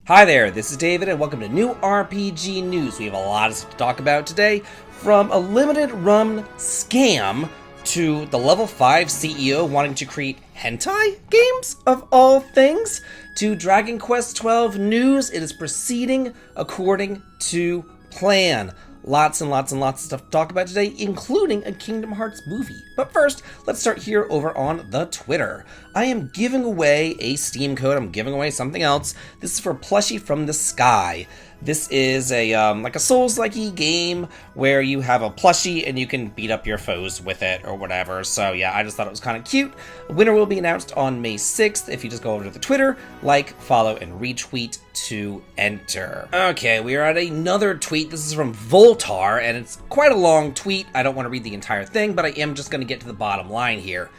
Hi there, this is David and welcome to New RPG News. We have a lot of stuff to talk about today, from a limited run scam to the level 5 CEO wanting to create hentai games of all things, to Dragon Quest XII news. It is proceeding according to plan. Lots and lots and lots of stuff to talk about today, including a Kingdom Hearts movie. But first, let's start here over on the Twitter. I am giving away a Steam code. I'm giving away something else. This is for Plushie from the Sky. This is a like a Souls-like-y game where you have a plushie and you can beat up your foes with it or whatever. So yeah, I just thought it was kind of cute. A winner will be announced on May 6th if you just go over to the Twitter, like, follow, and retweet to enter. Okay, we are at another tweet. This is from Voltar, and it's quite a long tweet. I don't want to read the entire thing, but I am just going to get to the bottom line here.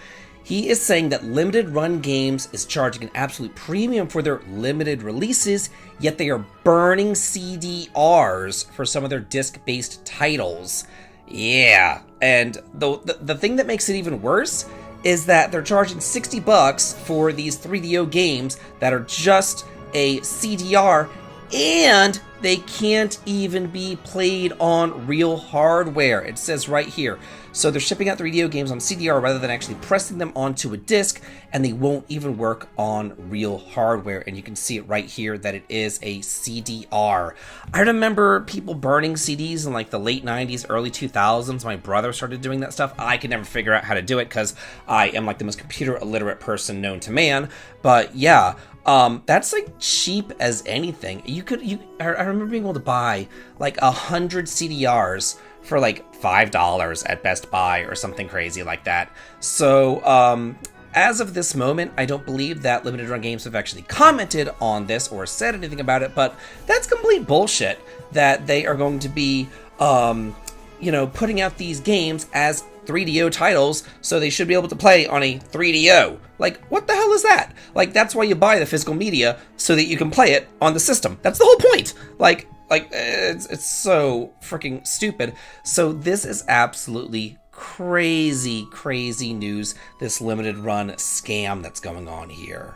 He is saying that Limited Run Games is charging an absolute premium for their limited releases, yet they are burning CDRs for some of their disc-based titles. Yeah, and the thing that makes it even worse is that they're charging $60 for these 3DO games that are just a CDR, and they can't even be played on real hardware. It says right here. So they're shipping out 3DO games on CDR rather than actually pressing them onto a disc, and they won't even work on real hardware. And you can see it right here that it is a CDR. I remember people burning CDs in like the late 90s, early 2000s. My brother started doing that stuff. I could never figure out how to do it because I am like the most computer illiterate person known to man. But yeah, that's like cheap as anything. I remember being able to buy like 100 CDRs for like $5 at Best Buy or something crazy like that. So, as of this moment, I don't believe that Limited Run Games have actually commented on this or said anything about it, but that's complete bullshit that they are going to be, putting out these games as 3DO titles, so they should be able to play on a 3DO. Like, what the hell is that? Like, that's why you buy the physical media, so that you can play it on the system. That's the whole point! Like, it's so freaking stupid. So this is absolutely crazy, crazy news, this limited run scam that's going on here.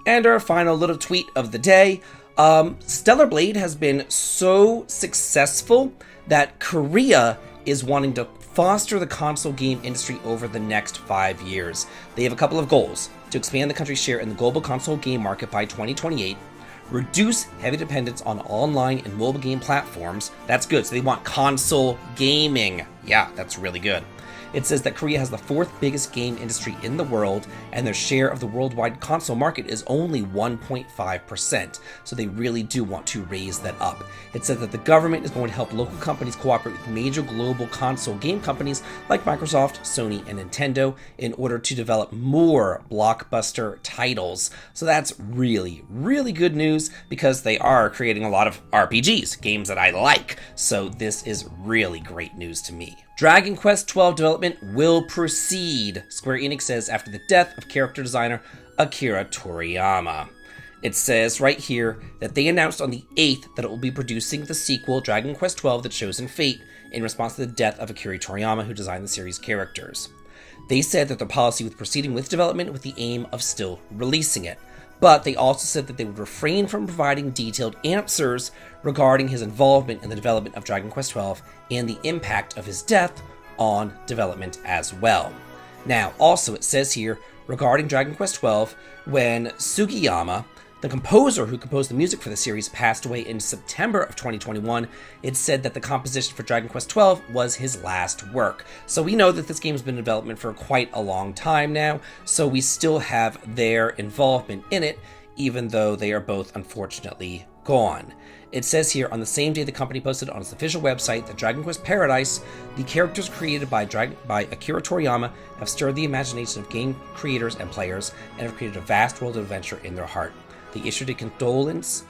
And our final little tweet of the day. Stellar Blade has been so successful that Korea is wanting to foster the console game industry over the next 5 years. They have a couple of goals: to expand the country's share in the global console game market by 2028, reduce heavy dependence on online and mobile game platforms. That's good. So they want console gaming. Yeah, that's really good. It says that Korea has the 4th biggest game industry in the world, and their share of the worldwide console market is only 1.5%. So they really do want to raise that up. It says that the government is going to help local companies cooperate with major global console game companies like Microsoft, Sony, and Nintendo in order to develop more blockbuster titles. So that's really, really good news because they are creating a lot of RPGs, games that I like. So this is really great news to me. Dragon Quest XII development will proceed, Square Enix says after the death of character designer Akira Toriyama. It says right here that they announced on the 8th that it will be producing the sequel, Dragon Quest XII: The Chosen Fate, in response to the death of Akira Toriyama, who designed the series' characters. They said that their policy with proceeding with development with the aim of still releasing it. But they also said that they would refrain from providing detailed answers regarding his involvement in the development of Dragon Quest XII and the impact of his death on development as well. Now, also it says here regarding Dragon Quest XII, when Sugiyama, the composer who composed the music for the series, passed away in September of 2021, it said that the composition for Dragon Quest XII was his last work. So we know that this game has been in development for quite a long time now, so we still have their involvement in it, even though they are both unfortunately gone. It says here, on the same day the company posted on its official website that Dragon Quest Paradise, the characters created by Akira Toriyama, have stirred the imagination of game creators and players, and have created a vast world of adventure in their heart. They issued a condolence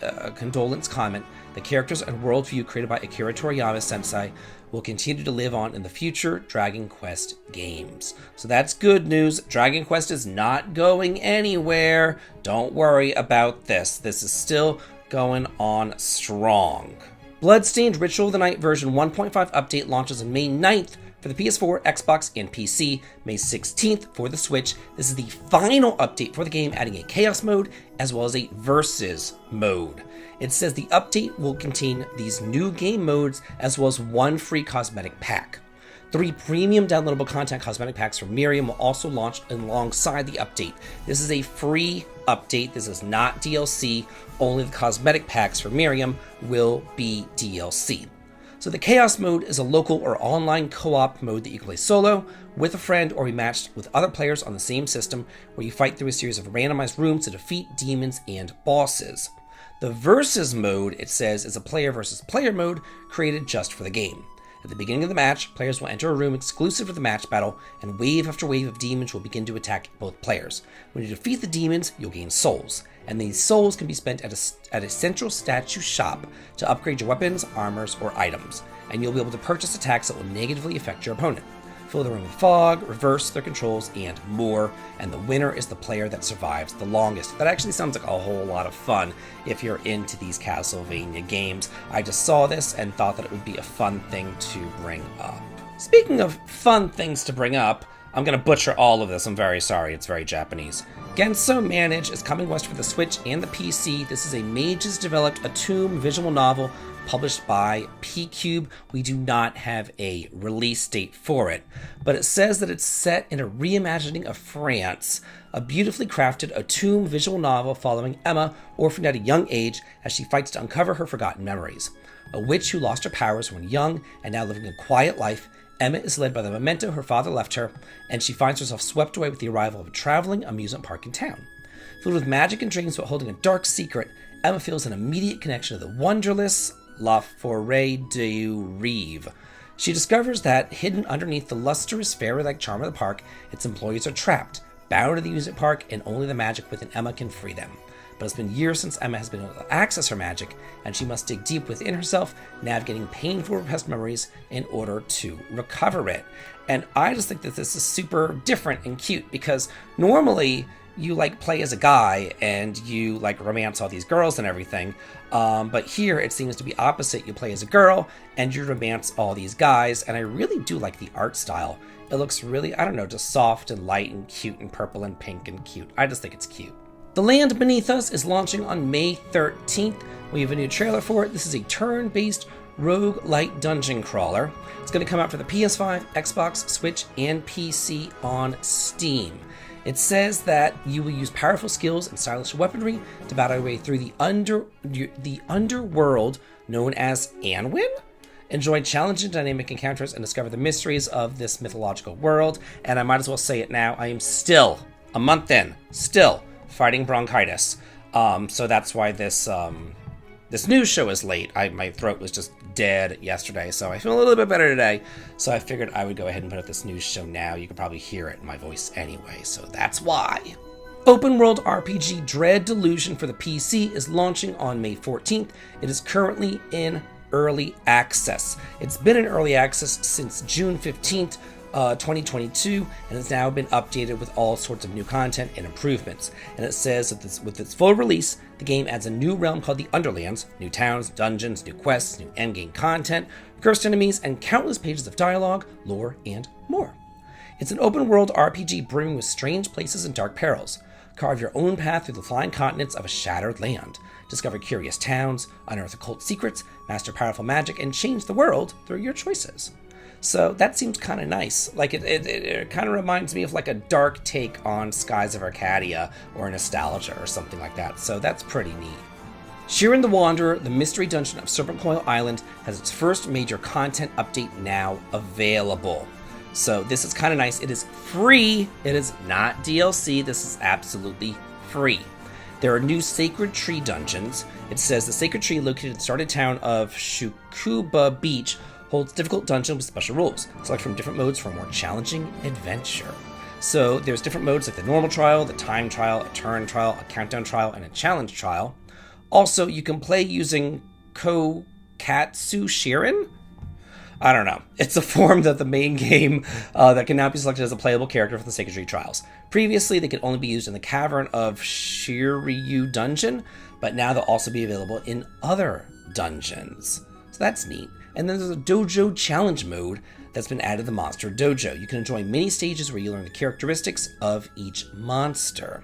comment. The characters and worldview created by Akira Toriyama Sensei will continue to live on in the future Dragon Quest games. So that's good news. Dragon Quest is not going anywhere. Don't worry about this. This is still going on strong. Bloodstained Ritual of the Night version 1.5 update launches on May 9th For the PS4, Xbox, and PC, May 16th for the Switch. This is the final update for the game, adding a Chaos mode as well as a Versus mode. It says the update will contain these new game modes as well as one free cosmetic pack. 3 premium downloadable content cosmetic packs from Miriam will also launch alongside the update. This is a free update. This is not DLC. Only the cosmetic packs for Miriam will be DLC. So the Chaos mode is a local or online co-op mode that you can play solo, with a friend, or be matched with other players on the same system, where you fight through a series of randomized rooms to defeat demons and bosses. The Versus mode, it says, is a player versus player mode created just for the game. At the beginning of the match, players will enter a room exclusive for the match battle, and wave after wave of demons will begin to attack both players. When you defeat the demons, you'll gain souls, and these souls can be spent at a central statue shop to upgrade your weapons, armors, or items, and you'll be able to purchase attacks that will negatively affect your opponent. Fill the room with fog, reverse their controls, and more, and the winner is the player that survives the longest. That actually sounds like a whole lot of fun if you're into these Castlevania games. I just saw this and thought that it would be a fun thing to bring up. Speaking of fun things to bring up, I'm going to butcher all of this, I'm very sorry, it's very Japanese. Genso Manege is coming west for the Switch and the PC. This is a Mages-developed Atum visual novel published by P-Cube. We do not have a release date for it, but it says that it's set in a reimagining of France, a beautifully crafted Atum visual novel following Emma, orphaned at a young age, as she fights to uncover her forgotten memories. A witch who lost her powers when young and now living a quiet life, Emma is led by the memento her father left her, and she finds herself swept away with the arrival of a traveling amusement park in town. Filled with magic and dreams but holding a dark secret, Emma feels an immediate connection to the wonderless La Forêt du Rêve. She discovers that, hidden underneath the lustrous fairy-like charm of the park, its employees are trapped, bound to the amusement park, and only the magic within Emma can free them. But it's been years since Emma has been able to access her magic, and she must dig deep within herself, navigating painful repressed memories in order to recover it. And I just think that this is super different and cute, because normally you play as a guy and you romance all these girls and everything, but here it seems to be opposite. You play as a girl and you romance all these guys, and I really do like the art style. It looks really, I don't know, just soft and light and cute and purple and pink and cute. I just think it's cute. The Land Beneath Us is launching on May 13th. We have a new trailer for it. This is a turn-based roguelite dungeon crawler. It's going to come out for the PS5, Xbox, Switch, and PC on Steam. It says that you will use powerful skills and stylish weaponry to battle your way through the underworld known as Anwin. Enjoy challenging dynamic encounters and discover the mysteries of this mythological world. And I might as well say it now, I am still, a month in, still fighting bronchitis. So that's why this news show is late. My throat was just dead yesterday, so I feel a little bit better today. So I figured I would go ahead and put up this news show now. You can probably hear it in my voice anyway, so that's why. Open world RPG Dread Delusion for the PC is launching on May 14th. It is currently in early access. It's been in early access since June 15th, 2022, and has now been updated with all sorts of new content and improvements. And it says that with its full release, the game adds a new realm called the Underlands, new towns, dungeons, new quests, new endgame content, cursed enemies, and countless pages of dialogue, lore, and more. It's an open world RPG brimming with strange places and dark perils. Carve your own path through the flying continents of a shattered land. Discover curious towns, unearth occult secrets, master powerful magic, and change the world through your choices. So that seems kind of nice. It kind of reminds me of a dark take on Skies of Arcadia or Nostalgia or something like that. So that's pretty neat. Shiren The Wanderer, the mystery dungeon of Serpent Coil Island, has its first major content update now available. So this is kind of nice. It is free. It is not DLC. This is absolutely free. There are new Sacred Tree dungeons. It says the Sacred Tree, located in the started town of Shukuba Beach, holds difficult dungeons with special rules. Select from different modes for a more challenging adventure. So there's different modes like the normal trial, the time trial, a turn trial, a countdown trial, and a challenge trial. Also, you can play using Kokatsu Shiren? I don't know. It's a form that the main game that can now be selected as a playable character for the Sacred Tree trials. Previously, they could only be used in the Cavern of Shiryu dungeon, but now they'll also be available in other dungeons. So that's neat. And then there's a dojo challenge mode that's been added to the monster dojo. You can enjoy mini stages where you learn the characteristics of each monster.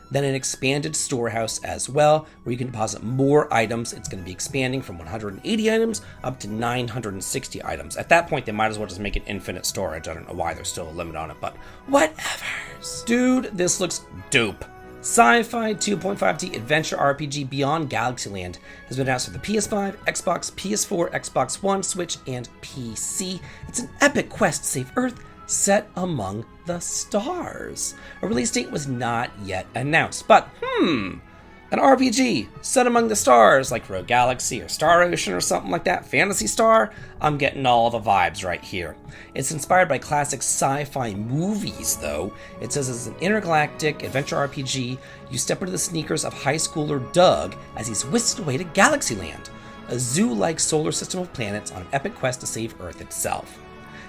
Then an expanded storehouse as well, where you can deposit more items. It's going to be expanding from 180 items up to 960 items. At that point, they might as well just make it infinite storage. I don't know why there's still a limit on it, but whatever. Dude, this looks dope. Sci-fi 2.5D adventure RPG Beyond Galaxyland has been announced for the PS5, Xbox, PS4, Xbox One, Switch, and PC. It's an epic quest to save Earth set among the stars. A release date was not yet announced, but an RPG set among the stars like Rogue Galaxy or Star Ocean or something like that, Phantasy Star, I'm getting all the vibes right here. It's inspired by classic sci-fi movies though. It says it's an intergalactic adventure RPG. You step into the sneakers of high schooler Doug as he's whisked away to Galaxyland, a zoo-like solar system of planets on an epic quest to save Earth itself.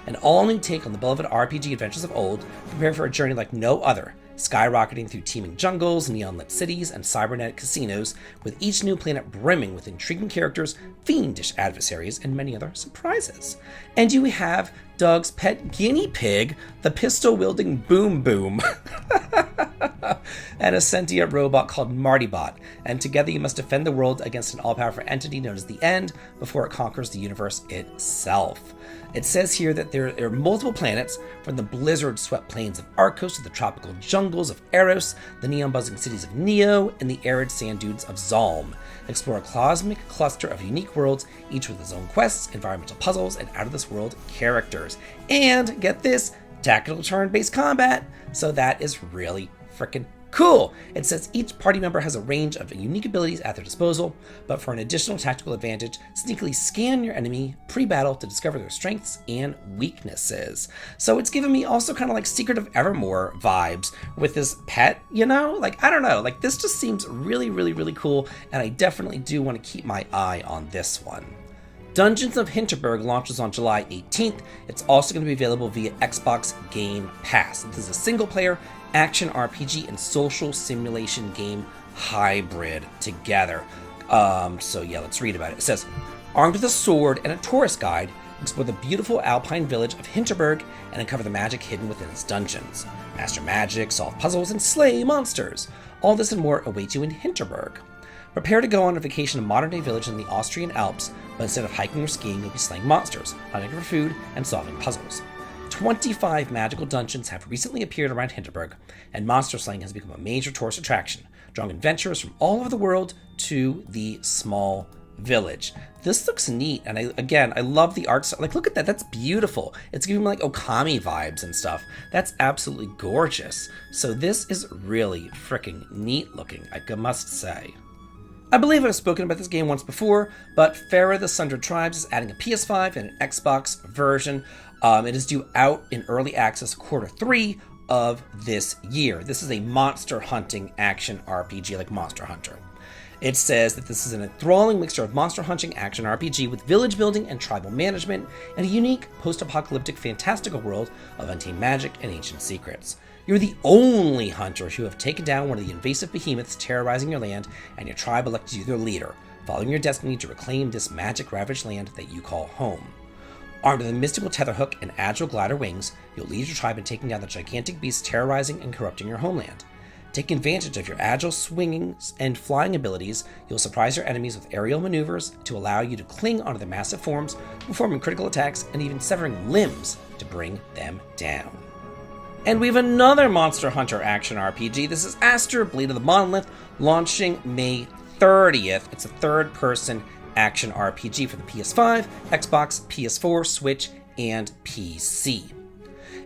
An all-new take on the beloved RPG adventures of old, prepare for a journey like no other, skyrocketing through teeming jungles, neon-lit cities, and cybernetic casinos, with each new planet brimming with intriguing characters, fiendish adversaries, and many other surprises. And you have Doug's pet guinea pig, the pistol-wielding Boom Boom, and a sentient robot called Martybot, and together you must defend the world against an all-powerful entity known as the End before it conquers the universe itself. It says here that there are multiple planets, from the blizzard-swept plains of Arcos to the tropical jungles of Eros, the neon-buzzing cities of Neo, and the arid sand dunes of Zalm. Explore a cosmic cluster of unique worlds, each with its own quests, environmental puzzles, and out-of-this-world characters. And, get this, tactical turn-based combat, so that is really frickin' cool! It says each party member has a range of unique abilities at their disposal, but for an additional tactical advantage, sneakily scan your enemy pre-battle to discover their strengths and weaknesses. So it's giving me also kind of like Secret of Evermore vibes with this pet, you know? Like, I don't know, like this just seems really, really, really cool, and I definitely do want to keep my eye on this one. Dungeons of Hinterberg launches on July 18th. It's also going to be available via Xbox Game Pass. This is a single-player action RPG and social simulation game hybrid together. So yeah, let's read about it. It says, armed with a sword and a tourist guide, explore the beautiful alpine village of Hinterberg and uncover the magic hidden within its dungeons. Master magic, solve puzzles, and slay monsters. All this and more await you in Hinterberg. Prepare to go on a vacation to a modern-day village in the Austrian Alps, but instead of hiking or skiing, you'll be slaying monsters, hunting for food, and solving puzzles. 25 magical dungeons have recently appeared around Hinterberg, and monster slaying has become a major tourist attraction, drawing adventurers from all over the world to the small village. This looks neat, and I love the art style. Like, look at that, that's beautiful. It's giving me like Okami vibes and stuff. That's absolutely gorgeous. So this is really freaking neat looking, I must say. I believe I've spoken about this game once before, but Fera the Sundered Tribes is adding a PS5 and an Xbox version. It is due out in early access Q3 of this year. This is a monster hunting action RPG like Monster Hunter. It says that this is an enthralling mixture of monster hunting action RPG with village building and tribal management, and a unique post-apocalyptic fantastical world of untamed magic and ancient secrets. You're the only hunters who have taken down one of the invasive behemoths terrorizing your land, and your tribe elected you their leader, following your destiny to reclaim this magic-ravaged land that you call home. Armed with a mystical tetherhook and agile glider wings, you'll lead your tribe in taking down the gigantic beasts terrorizing and corrupting your homeland. Taking advantage of your agile swinging and flying abilities, you'll surprise your enemies with aerial maneuvers to allow you to cling onto their massive forms, performing critical attacks and even severing limbs to bring them down. And we have another Monster Hunter action RPG. This is Astor, Blade of the Monolith, launching May 30th. It's a third-person action RPG for the PS5, Xbox, PS4, Switch, and PC.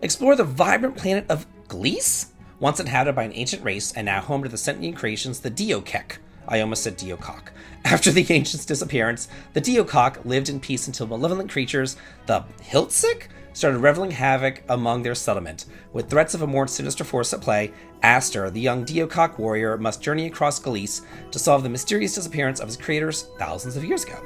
Explore the vibrant planet of Gliese, once inhabited by an ancient race and now home to the sentient creations, the Diokek. I almost said Diokok. After the ancients' disappearance, the Diokok lived in peace until malevolent creatures, the Hiltzik, started reveling havoc among their settlement. With threats of a more sinister force at play, Astor, the young Diokok warrior, must journey across Gliese to solve the mysterious disappearance of his creators thousands of years ago.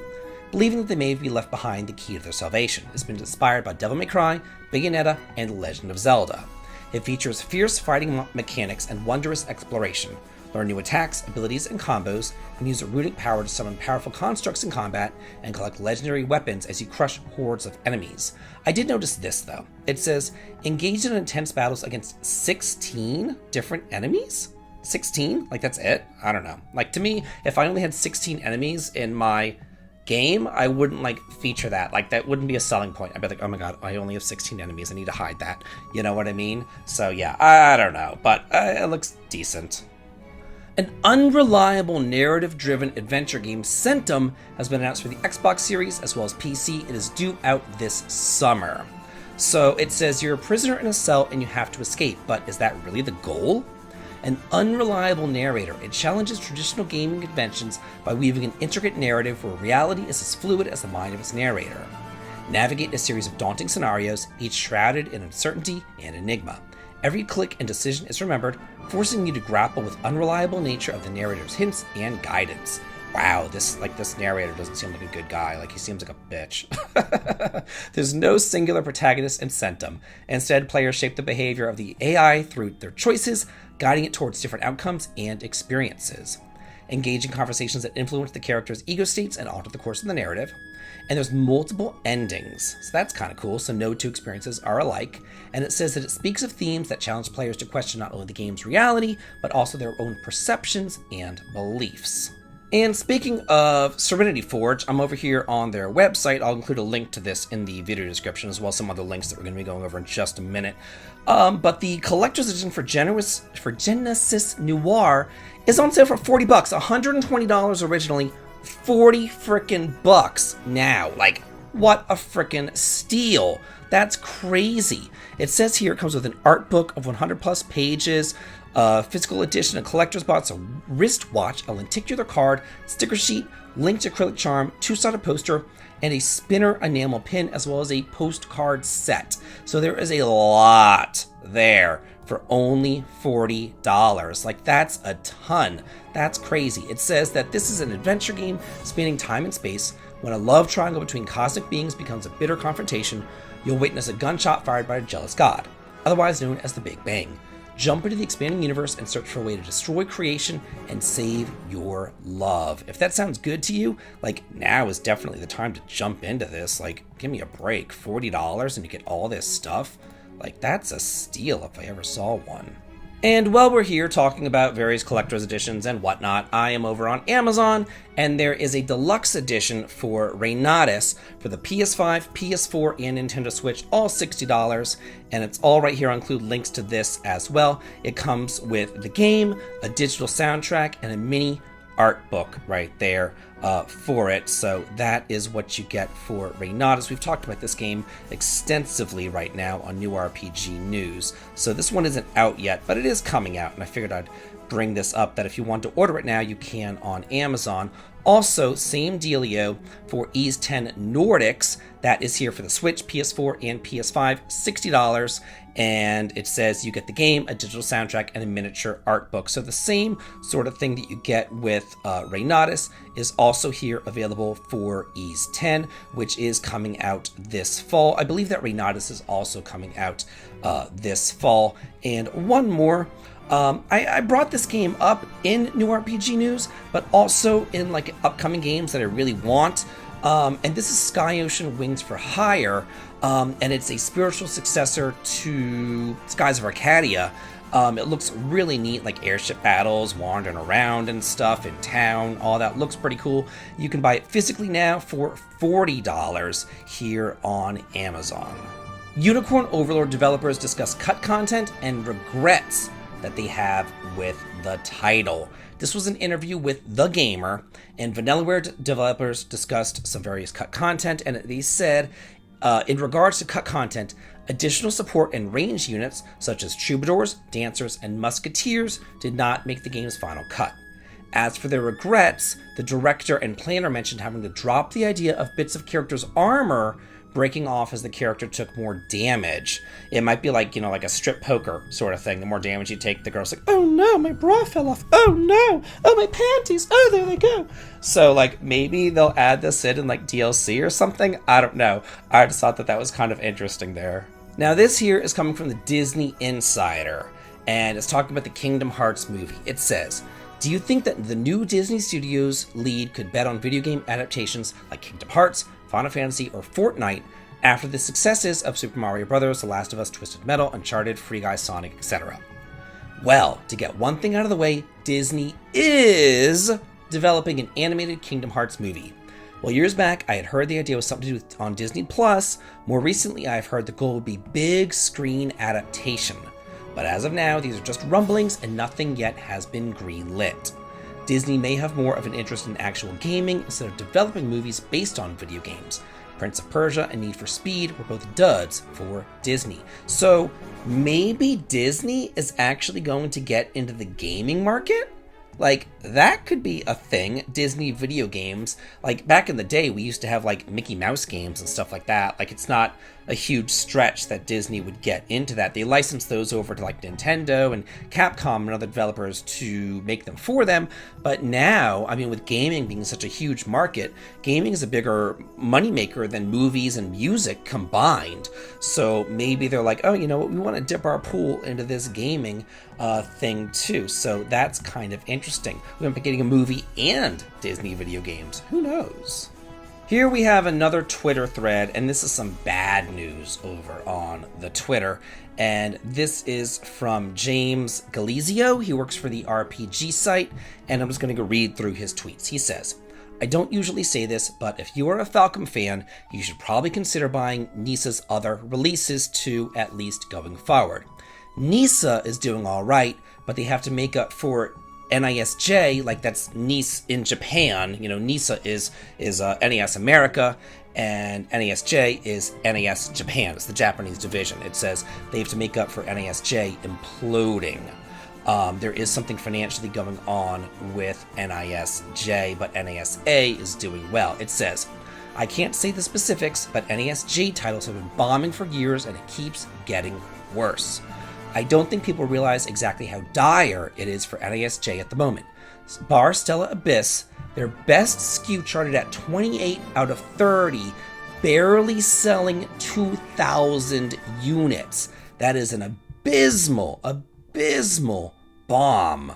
Believing that they may be left behind the key to their salvation, it's been inspired by Devil May Cry, Bayonetta, and The Legend of Zelda. It features fierce fighting mechanics and wondrous exploration. learn new attacks, abilities, and combos, and use a runic power to summon powerful constructs in combat, and collect legendary weapons as you crush hordes of enemies. I did notice this though. It says, engage in intense battles against 16 different enemies? 16? Like that's it? I don't know. Like to me, if I only had 16 enemies in my game, I wouldn't like feature that. Like that wouldn't be a selling point. I'd be like, oh my god, I only have 16 enemies. I need to hide that. You know what I mean? So yeah, I don't know, but it looks decent. An unreliable narrative-driven adventure game, Centum, has been announced for the Xbox Series as well as PC. It is due out this summer. So it says you're a prisoner in a cell and you have to escape, but is that really the goal? An unreliable narrator. It challenges traditional gaming conventions by weaving an intricate narrative where reality is as fluid as the mind of its narrator. Navigate a series of daunting scenarios, each shrouded in uncertainty and enigma. Every click and decision is remembered, forcing you to grapple with unreliable nature of the narrator's hints and guidance. Wow, this narrator doesn't seem like a good guy. Like, he seems like a bitch. There's no singular protagonist in Centum. Instead, players shape the behavior of the AI through their choices, guiding it towards different outcomes and experiences. Engaging conversations that influence the character's ego states and alter the course of the narrative. And there's multiple endings, so that's kind of cool, so no two experiences are alike. And it says that it speaks of themes that challenge players to question not only the game's reality, but also their own perceptions and beliefs. And speaking of Serenity Forge, I'm over here on their website. I'll include a link to this in the video description, as well as some other links that we're going to be going over in just a minute. But the collector's edition for Genesis Noir is on sale for $40, $120 originally, 40 frickin' bucks now. Like, what a frickin' steal. That's crazy. It says here it comes with an art book of 100 plus pages, physical edition, a collector's box, a wristwatch, a lenticular card, sticker sheet, linked acrylic charm, two-sided poster, and a spinner enamel pin, as well as a postcard set. So there is a lot there for only $40. Like, that's a ton. That's crazy. It says that this is an adventure game spanning time and space. When a love triangle between cosmic beings becomes a bitter confrontation, you'll witness a gunshot fired by a jealous god, otherwise known as the Big Bang. Jump into the expanding universe and search for a way to destroy creation and save your love. If that sounds good to you, like, now is definitely the time to jump into this. Like, give me a break. $40 and you get all this stuff? Like, that's a steal if I ever saw one. And while we're here talking about various collector's editions and whatnot, I am over on Amazon, and there is a deluxe edition for Reynatis for the PS5, PS4, and Nintendo Switch, all $60, and it's all right here. I'll include links to this as well. It comes with the game, a digital soundtrack, and a mini art book right there for it. So that is what you get for Reynatis. We've talked about this game extensively right now on New RPG News. So this one isn't out yet, but it is coming out, and I figured I'd bring this up, that if you want to order it now, you can on Amazon. Also, same dealio for Ys 10 Nordics. That is here for the Switch, PS4, and PS5, $60. And it says you get the game, a digital soundtrack, and a miniature art book. So the same sort of thing that you get with Reynatis is also here available for Ys 10, which is coming out this fall. I believe that Reynatis is also coming out this fall. And one more. I brought this game up in New RPG News, but also in like upcoming games that I really want. And this is Sky Ocean Wings for Hire, and it's a spiritual successor to Skies of Arcadia. It looks really neat, like airship battles, wandering around and stuff in town, all that looks pretty cool. You can buy it physically now for $40 here on Amazon. Unicorn Overlord developers discuss cut content and regrets that they have with the title. This was an interview with The Gaymer, and Vanillaware developers discussed some various cut content, and they said, in regards to cut content, additional support and range units, such as troubadours, dancers, and musketeers, did not make the game's final cut. As for their regrets, the director and planner mentioned having to drop the idea of bits of characters' armor breaking off as the character took more damage. It might be like, like a strip poker sort of thing. The more damage you take, the girl's like, oh no, my bra fell off. Oh no, oh my panties. Oh, there they go. So like maybe they'll add this in like DLC or something. I don't know. I just thought that was kind of interesting there. Now this here is coming from the Disney Insider, and it's talking about the Kingdom Hearts movie. It says, Do you think that the new Disney Studios lead could bet on video game adaptations like Kingdom Hearts, Final Fantasy, or Fortnite after the successes of Super Mario Bros., The Last of Us, Twisted Metal, Uncharted, Free Guy, Sonic, etc.? Well, to get one thing out of the way, Disney is developing an animated Kingdom Hearts movie. Well, years back, I had heard the idea was something to do on Disney+. More recently, I've heard the goal would be big screen adaptation. But as of now, these are just rumblings and nothing yet has been greenlit. Disney may have more of an interest in actual gaming instead of developing movies based on video games. Prince of Persia and Need for Speed were both duds for Disney. So maybe Disney is actually going to get into the gaming market? Like, that could be a thing. Disney video games. Like, back in the day, we used to have, like, Mickey Mouse games and stuff like that. Like, it's not a huge stretch that Disney would get into that. They licensed those over to, like, Nintendo and Capcom and other developers to make them for them. But now, I mean, with gaming being such a huge market, gaming is a bigger moneymaker than movies and music combined. So maybe they're like, oh, you know what, we want to dip our pool into this gaming thing too. So that's kind of interesting. We might be getting a movie and Disney video games. Who knows? Here we have another Twitter thread, and this is some bad news over on the Twitter. And this is from James Galizio. He works for the RPG site, and I'm just going to go read through his tweets. He says, I don't usually say this, but if you are a Falcom fan, you should probably consider buying NIS's other releases too, at least going forward. NISA is doing alright, but they have to make up for NISJ, like that's NIS in Japan. You know, NISA is NIS America, and NISJ is NIS Japan. It's the Japanese division. It says they have to make up for NISJ imploding. There is something financially going on with NISJ, but NISA is doing well. It says, I can't say the specifics, but NISJ titles have been bombing for years and it keeps getting worse. I don't think people realize exactly how dire it is for NISJ at the moment. Bar Stella Abyss, their best SKU charted at 28 out of 30, barely selling 2,000 units. That is an abysmal bomb.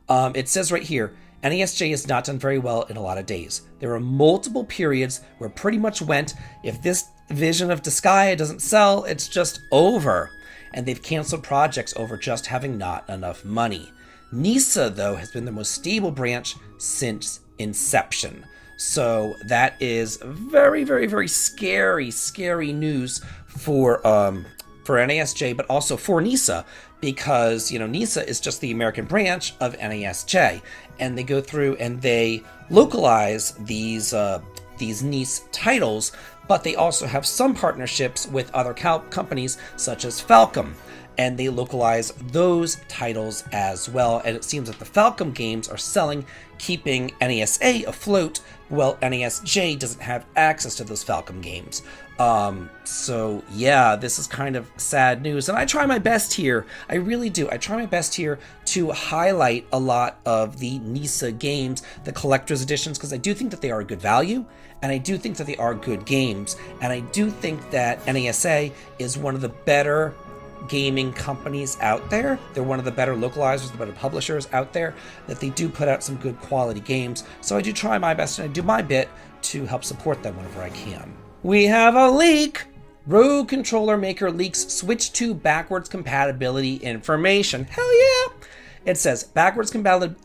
It says right here, NISJ has not done very well in a lot of days. There are multiple periods where pretty much went, if this Vision of Disgaea doesn't sell, it's just over. And they've canceled projects over just having not enough money. NISA, though, has been the most stable branch since inception. So that is very, very, very scary news for NISJ, but also for NISA, because, you know, NISA is just the American branch of NISJ, and they go through and they localize these NIS titles, but they also have some partnerships with other companies such as Falcom, and they localize those titles as well. And it seems that the Falcom games are selling, keeping NISA afloat, while NISJ doesn't have access to those Falcom games. So yeah, this is kind of sad news, and I try my best here. I really do. I try my best here to highlight a lot of the NISA games, the collector's editions, because I do think that they are a good value, and I do think that they are good games, and I do think that NISA is one of the better gaming companies out there. They're one of the better localizers, the better publishers out there, that they do put out some good quality games. So I do try my best, and I do my bit to help support them whenever I can. We have a leak! Rogue controller maker leaks Switch 2 backwards compatibility information. Hell yeah! It says, backwards compatibility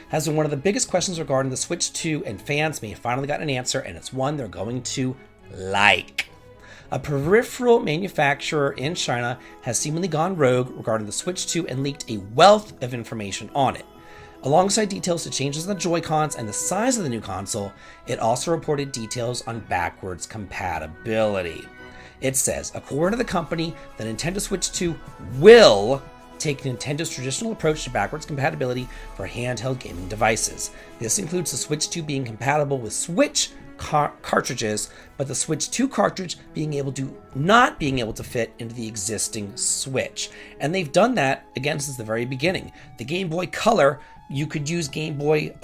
has been one of the biggest questions regarding the Switch 2, and fans may have finally gotten an answer, and it's one they're going to like. A peripheral manufacturer in China has seemingly gone rogue regarding the Switch 2 and leaked a wealth of information on it. Alongside details to changes in the Joy-Cons and the size of the new console, it also reported details on backwards compatibility. It says, according to the company, the Nintendo Switch 2 will take Nintendo's traditional approach to backwards compatibility for handheld gaming devices. This includes the Switch 2 being compatible with Switch cartridges, but the Switch 2 cartridge not being able to fit into the existing Switch. And they've done that, again, since the very beginning. The Game Boy Color, you could use Game Boy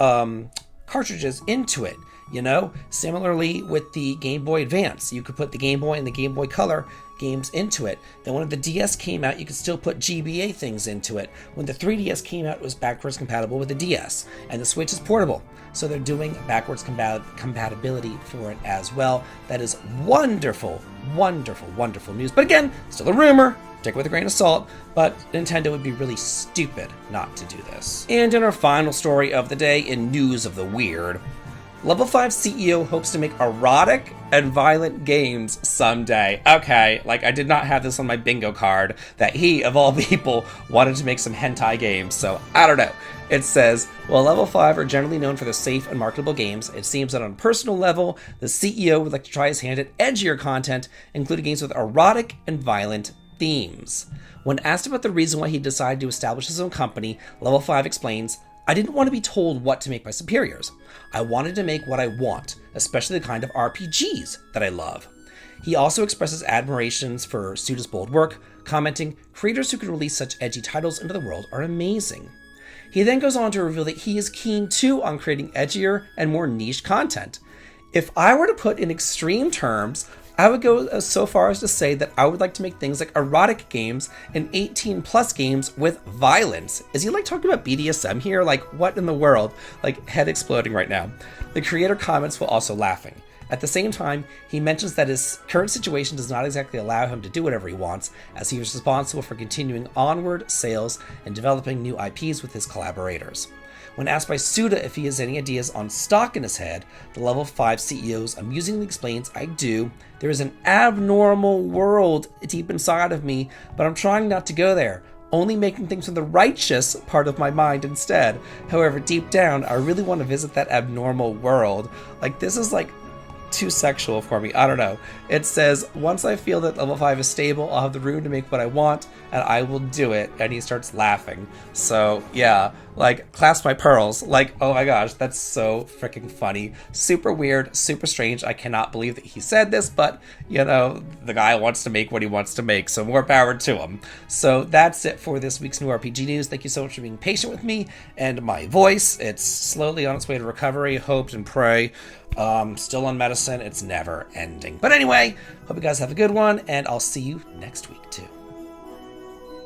cartridges into it. You know, similarly with the Game Boy Advance, you could put the Game Boy and the Game Boy Color games into it. Then when the DS came out, you could still put GBA things into it. When the 3DS came out, it was backwards compatible with the DS. And the Switch is portable, so they're doing backwards compatibility for it as well. That is wonderful, wonderful, wonderful news. But again, still a rumor. Take it with a grain of salt, but Nintendo would be really stupid not to do this. And in our final story of the day, in news of the weird, Level 5 CEO hopes to make erotic and violent games someday. Okay, like I did not have this on my bingo card that he, of all people, wanted to make some hentai games, so I don't know. It says, while Level 5 are generally known for their safe and marketable games, it seems that on a personal level, the CEO would like to try his hand at edgier content, including games with erotic and violent themes. When asked about the reason why he decided to establish his own company, Level 5 explains, I didn't want to be told what to make by superiors. I wanted to make what I want, especially the kind of RPGs that I love. He also expresses admirations for Suda's bold work, commenting, creators who can release such edgy titles into the world are amazing. He then goes on to reveal that he is keen too on creating edgier and more niche content. If I were to put in extreme terms, I would go so far as to say that I would like to make things like erotic games and 18 plus games with violence. Is he like talking about BDSM here? Like what in the world? Like head exploding right now. The creator comments while also laughing. At the same time, he mentions that his current situation does not exactly allow him to do whatever he wants, as he is responsible for continuing onward sales and developing new IPs with his collaborators. When asked by Suda if he has any ideas on stock in his head, the Level 5 CEO amusingly explains, I do. There is an abnormal world deep inside of me, but I'm trying not to go there, only making things from the righteous part of my mind instead. However, deep down, I really want to visit that abnormal world. Like, this is like too sexual for me. I don't know. It says, once I feel that Level 5 is stable, I'll have the room to make what I want, and I will do it. And he starts laughing. So, yeah, like, clasp my pearls. Like, oh my gosh, that's so freaking funny. Super weird, super strange. I cannot believe that he said this, but, you know, the guy wants to make what he wants to make, so more power to him. So that's it for this week's New RPG News. Thank you so much for being patient with me and my voice. It's slowly on its way to recovery. Hoped and pray. Still on medicine. It's never ending. But anyway, hope you guys have a good one, and I'll see you next week too.